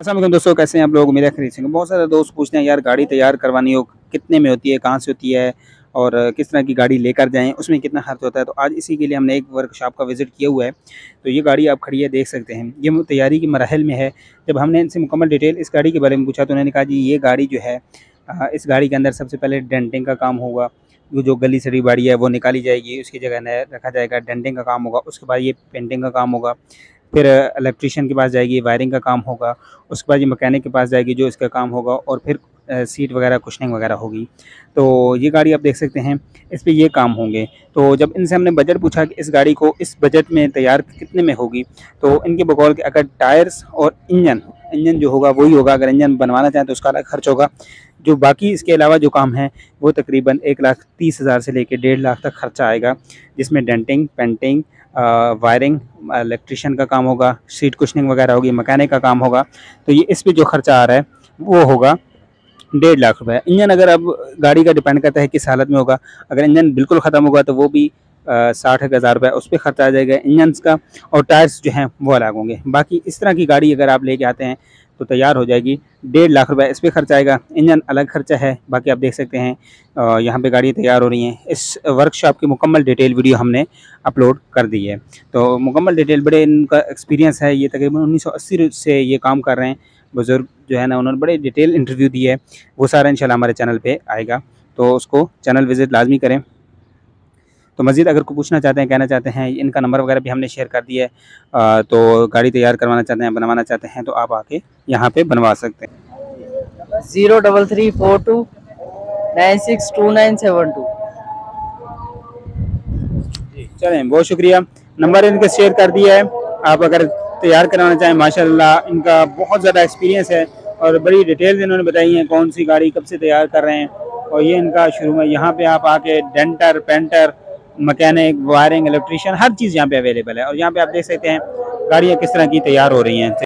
अस्सलाम दोस्तों, कैसे हैं आप लोग। उम्मीद है खरीद से। बहुत सारे दोस्त पूछते हैं यार गाड़ी तैयार करवानी हो कितने में होती है, कहाँ से होती है और किस तरह की गाड़ी लेकर जाएं, उसमें कितना खर्च होता है। तो आज इसी के लिए हमने एक वर्कशॉप का विज़िट किया हुआ है। तो ये गाड़ी आप खड़ी है, देख सकते हैं। ये तैयारी की मराहल में है। जब हमने इनसे मुकम्मल डिटेल इस गाड़ी के बारे में पूछा तो उन्होंने कहा जी ये गाड़ी जो है इस गाड़ी के अंदर सबसे पहले डेंटिंग का काम होगा। वो जो गली सड़ी गाड़ी है वो निकाली जाएगी, उसकी जगह नया रखा जाएगा। डेंटिंग का काम होगा, उसके बाद ये पेंटिंग का काम होगा। फिर इलेक्ट्रीशियन के पास जाएगी, वायरिंग का काम होगा। उसके बाद ये मैकेनिक के पास जाएगी जो इसका काम होगा। और फिर सीट वगैरह कुशनिंग वगैरह होगी। तो ये गाड़ी आप देख सकते हैं, इस पे ये काम होंगे। तो जब इनसे हमने बजट पूछा कि इस गाड़ी को इस बजट में तैयार कितने में होगी, तो इनके बकौल के अगर टायर्स और इंजन इंजन जो होगा वही होगा। अगर इंजन बनवाना चाहें तो उसका अलग खर्च होगा। जो बाकी इसके अलावा जो काम है वो तकरीबन 1,30,000 से लेकर 1,50,000 तक खर्चा आएगा, जिसमें डेंटिंग, पेंटिंग, वायरिंग, इलेक्ट्रीशियन का काम होगा, सीट कुशनिंग वगैरह होगी, मैकेनिक का काम होगा। तो ये इस पे जो खर्चा आ रहा है वो होगा 1,50,000 रुपये। इंजन अगर अब गाड़ी का डिपेंड करता है किस हालत में होगा। अगर इंजन बिल्कुल ख़त्म होगा तो वो भी 60,000 रुपये उस पर खर्चा आ जाएगा इंजन्स का। और टायर्स जो हैं वो अलग होंगे। बाकी इस तरह की गाड़ी अगर आप लेके आते हैं तो तैयार हो जाएगी, 1,50,000 रुपये इस पर खर्चा आएगा। इंजन अलग खर्चा है। बाकी आप देख सकते हैं यहाँ पे गाड़ी तैयार हो रही हैं। इस वर्कशॉप की मुकम्मल डिटेल वीडियो हमने अपलोड कर दी है। तो मुकम्मल डिटेल, बड़े इनका एक्सपीरियंस है। ये तकरीबन 1980 से ये काम कर रहे हैं। बुज़ुर्ग जो है ना, उन्होंने बड़े डिटेल इंटरव्यू दी है। वो सारा इंशाल्लाह हमारे चैनल पे आएगा, तो उसको चैनल विज़िट लाजमी करें। तो मज़ीद अगर कोई पूछना चाहते हैं, कहना चाहते हैं, इनका नंबर वगैरह भी हमने शेयर कर दिया है। तो गाड़ी तैयार करवाना चाहते हैं, बनवाना चाहते हैं तो आप आके यहाँ पे बनवा सकते हैं। 03342962972। चलें, बहुत शुक्रिया। नंबर इनके शेयर कर दिया है। आप अगर तैयार कराना चाहें, माशाल्लाह इनका बहुत ज़्यादा एक्सपीरियंस है और बड़ी डिटेल्स इन्होंने बताई हैं कौन सी गाड़ी कब से तैयार कर रहे हैं। और ये इनका शुरू में यहाँ पे आप आके denter, painter, mechanic, wiring, electrician हर चीज़ यहाँ पे अवेलेबल है। और यहाँ पे आप देख सकते हैं गाड़ियाँ किस तरह की तैयार हो रही हैं।